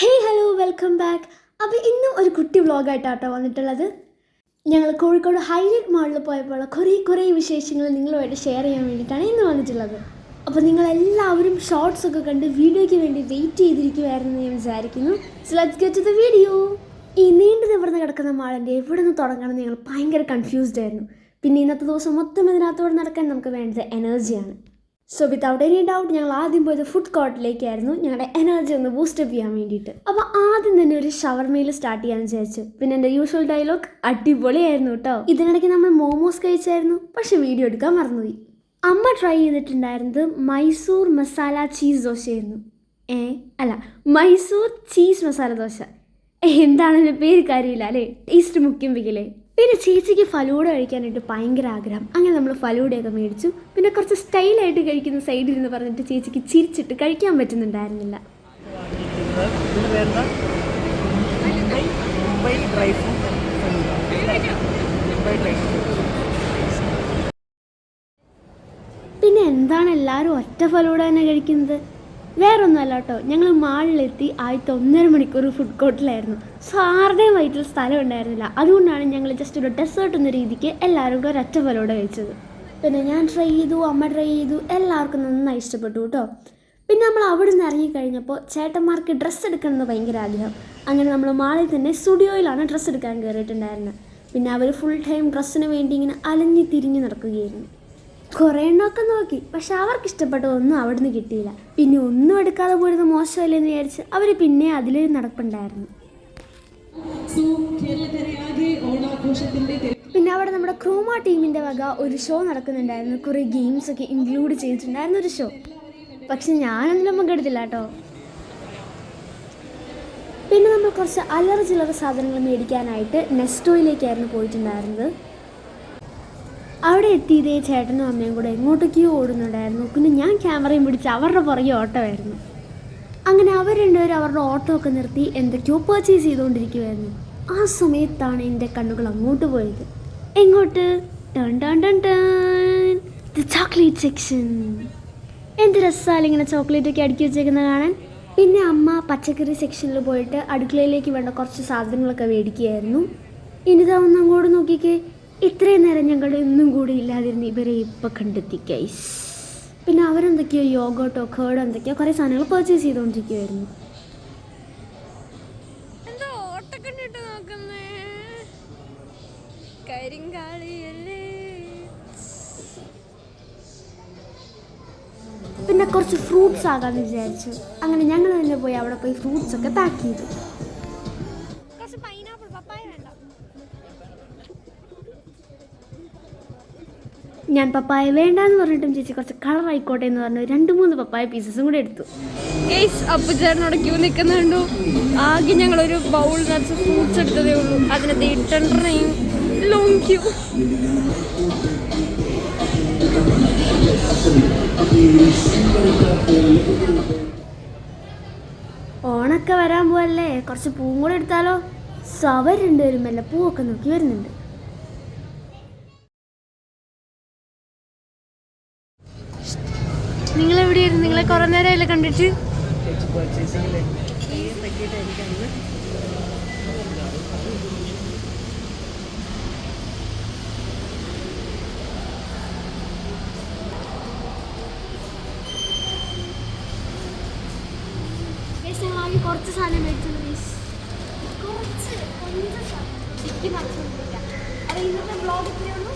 Hello welcome back. അപ്പോൾ ഇന്നും ഒരു കുട്ടി വ്ളോഗായിട്ടാട്ടോ വന്നിട്ടുള്ളത്. ഞങ്ങൾ കോഴിക്കോട് ഹൈലൈറ്റ് മാളിൽ പോയപ്പോൾ കുറേ വിശേഷങ്ങൾ നിങ്ങളുമായിട്ട് ഷെയർ ചെയ്യാൻ വേണ്ടിയിട്ടാണ് ഇന്ന് വന്നിട്ടുള്ളത്. അപ്പോൾ നിങ്ങളെല്ലാവരും ഷോർട്സൊക്കെ കണ്ട് വീഡിയോയ്ക്ക് വേണ്ടി വെയിറ്റ് ചെയ്തിരിക്കുമായിരുന്നു ഞാൻ വിചാരിക്കുന്നു. So let's get to the video. ഈ നീണ്ടു നിവർന്ന് കിടക്കുന്ന മാളിൻ്റെ എവിടെ നിന്ന് തുടങ്ങണം ഞങ്ങൾ ഭയങ്കര കൺഫ്യൂസ്ഡ് ആയിരുന്നു. പിന്നെ ഇന്നത്തെ ദിവസം മൊത്തം ഇതിനകത്തോടെ നടക്കാൻ നമുക്ക് വേണ്ടത് എനർജിയാണ്. സോ വിത്തൗട്ട് എനി ഡൗട്ട് ഞങ്ങൾ ആദ്യം പോയത് ഫുഡ് കോർട്ടിലേക്കായിരുന്നു ഞങ്ങളുടെ എനർജി ഒന്ന് ബൂസ്റ്റപ്പ് ചെയ്യാൻ വേണ്ടിയിട്ട്. അപ്പോൾ ആദ്യം തന്നെ ഒരു ഷവർമയിൽ സ്റ്റാർട്ട് ചെയ്യാമെന്ന് വിചാരിച്ചു. പിന്നെ എൻ്റെ യൂഷ്വൽ ഡയലോഗ് അടിപൊളിയായിരുന്നു കേട്ടോ. ഇതിനിടയ്ക്ക് നമ്മൾ മോമോസ് കഴിച്ചായിരുന്നു, പക്ഷെ വീഡിയോ എടുക്കാൻ മറന്നുപോയി. അമ്മ ട്രൈ ചെയ്തിട്ടുണ്ടായിരുന്നത് മൈസൂർ മസാല ചീസ് ദോശയായിരുന്നു. മൈസൂർ ചീസ് മസാല ദോശ. എന്താണെന്ന് പേര് കാര്യമില്ല അല്ലേ, ടേസ്റ്റ് മുഖ്യമ്പിക്കല്ലേ. പിന്നെ ചേച്ചിക്ക് ഫലൂഡ കഴിക്കാനായിട്ട് ഭയങ്കര ആഗ്രഹം. അങ്ങനെ നമ്മൾ ഫലൂഡയൊക്കെ മേടിച്ചു. പിന്നെ കുറച്ച് സ്റ്റൈലായിട്ട് കഴിക്കുന്ന സൈഡിൽ നിന്ന് പറഞ്ഞിട്ട് ചേച്ചിക്ക് ചിരിച്ചിട്ട് കഴിക്കാൻ പറ്റുന്നുണ്ടായിരുന്നില്ല. പിന്നെ എന്താണ് എല്ലാവരും ഒറ്റ ഫലൂഡ തന്നെ കഴിക്കുന്നത്? വേറൊന്നുമല്ല കേട്ടോ, ഞങ്ങൾ മാളിലെത്തി ആദ്യത്തെ 1.5 മണിക്കൂർ ഫുഡ് കോർട്ടിലായിരുന്നു. സോ ആരുടെയും വയറ്റിൽ സ്ഥലം ഉണ്ടായിരുന്നില്ല. അതുകൊണ്ടാണ് ഞങ്ങൾ ജസ്റ്റ് ഒരു ഡെസേർട്ട് എന്ന രീതിക്ക് എല്ലാവരും കൂടെ ഒരൊറ്റ ഫലൂഡ കഴിച്ചത്. പിന്നെ ഞാൻ ട്രൈ ചെയ്തു, അമ്മ ട്രൈ ചെയ്തു, എല്ലാവർക്കും നന്നായി ഇഷ്ടപ്പെട്ടു കേട്ടോ. പിന്നെ നമ്മൾ അവിടെ നിന്ന് ഇറങ്ങിക്കഴിഞ്ഞപ്പോൾ ചേട്ടന്മാർക്ക് ഡ്രസ്സ് എടുക്കണമെന്ന് ഭയങ്കര ആഗ്രഹം. അങ്ങനെ നമ്മൾ മാളിൽ തന്നെ സ്റ്റുഡിയോയിലാണ് ഡ്രസ്സ് എടുക്കാൻ കയറിയിട്ടുണ്ടായിരുന്നത്. പിന്നെ അവർ ഫുൾ ടൈം ഡ്രസ്സിന് വേണ്ടി ഇങ്ങനെ അലഞ്ഞ് തിരിഞ്ഞ് നടക്കുകയായിരുന്നു. കുറേ എണ്ണമൊക്കെ നോക്കി, പക്ഷെ അവർക്ക് ഇഷ്ടപ്പെട്ടതൊന്നും അവിടെ നിന്ന് കിട്ടിയില്ല. പിന്നെ ഒന്നും എടുക്കാതെ പോയത് മോശമല്ലെന്ന് വിചാരിച്ച് അവർ പിന്നെ അതിലൊരു നടപ്പുണ്ടായിരുന്നു. പിന്നെ അവിടെ നമ്മുടെ ക്രോമ ടീമിൻ്റെ വക ഒരു ഷോ നടക്കുന്നുണ്ടായിരുന്നു. കുറേ ഗെയിംസൊക്കെ ഇൻക്ലൂഡ് ചെയ്തിട്ടുണ്ടായിരുന്ന ഒരു ഷോ. പക്ഷെ ഞാനൊന്നും പങ്കെടുത്തില്ല കേട്ടോ. പിന്നെ നമ്മൾ കുറച്ച് അല്ലറ ചില്ലറ സാധനങ്ങൾ മേടിക്കാനായിട്ട് നെസ്റ്റോയിലേക്കായിരുന്നു പോയിട്ടുണ്ടായിരുന്നത്. അവിടെ എത്തിയതേ ചേട്ടനും അമ്മയും കൂടെ എങ്ങോട്ടൊക്കെയോ ഓടുന്നുണ്ടായിരുന്നു. പിന്നെ ഞാൻ ക്യാമറയും പിടിച്ച് അവരുടെ പുറകെ ഓട്ടമായിരുന്നു. അങ്ങനെ അവർ രണ്ടുപേരും അവരുടെ ഓട്ടോ ഒക്കെ നിർത്തി എന്തൊക്കെയോ പർച്ചേസ് ചെയ്തുകൊണ്ടിരിക്കുമായിരുന്നു. ആ സമയത്താണ് എൻ്റെ കണ്ണുകൾ അങ്ങോട്ട് പോയത്. എങ്ങോട്ട്? The chocolate section. എന്ത് രസമാണ് ഇങ്ങനെ ചോക്ലേറ്റൊക്കെ അടുക്കി വെച്ചേക്കുന്നത് കാണാൻ. പിന്നെ അമ്മ പച്ചക്കറി സെക്ഷനിൽ പോയിട്ട് അടുക്കളയിലേക്ക് വേണ്ട കുറച്ച് സാധനങ്ങളൊക്കെ മേടിക്കുകയായിരുന്നു. ഇനിതാ ഒന്ന് അങ്ങോട്ട് നോക്കിക്കേ, ഇത്രയും നേരം ഞങ്ങളുടെ ഒന്നും കൂടി ഇല്ലാതിരുന്ന് ഇവരെ ഇപ്പം കണ്ടെത്തി ഗൈസ്. പിന്നെ അവരെന്തൊക്കെയോ യോഗോട്ടോ കേടോ എന്തൊക്കെയോ കുറേ സാധനങ്ങൾ പർച്ചേസ് ചെയ്തുകൊണ്ടിരിക്കുമായിരുന്നു. പിന്നെ കുറച്ച് ഫ്രൂട്ട്സ് ആകാമെന്ന് വിചാരിച്ചു. അങ്ങനെ ഞങ്ങൾ തന്നെ പോയി അവിടെ പോയി ഫ്രൂട്ട്സ് ഒക്കെ പാക്ക് ചെയ്തു. ഞാൻ പപ്പായ വേണ്ടാന്ന് പറഞ്ഞിട്ടും ചേച്ചി കുറച്ച് കളർ ആയിക്കോട്ടെ എന്ന് പറഞ്ഞു 2-3 പപ്പായ പീസസും കൂടെ എടുത്തു. അപ്പുചേട്ടനോട് ക്യൂ നിൽക്കുന്നുണ്ടോ. ആകെ ഞങ്ങളൊരു ബൗൾ നിറച്ച് ഫ്രൂട്ട്സ് എടുത്തതേ ഉള്ളൂ. അതിനകത്ത് 8 ലോങ് ക്യൂ. ഓണൊക്കെ വരാൻ പോവല്ലേ, കുറച്ച് പൂവും കൂടെ എടുത്താലോ. അവർ രണ്ടുപേരും മെല്ലെ പൂവൊക്കെ നോക്കി വരുന്നുണ്ട്. നിങ്ങളെവിടെയായിരുന്നു? നിങ്ങളെ കുറേ നേരമായില്ലേ കണ്ടിട്ട്. കുറച്ച് സാധനം മേടിച്ചു. ഇന്നത്തെ ബ്ലോഗ് ഇത്രയുള്ളൂ.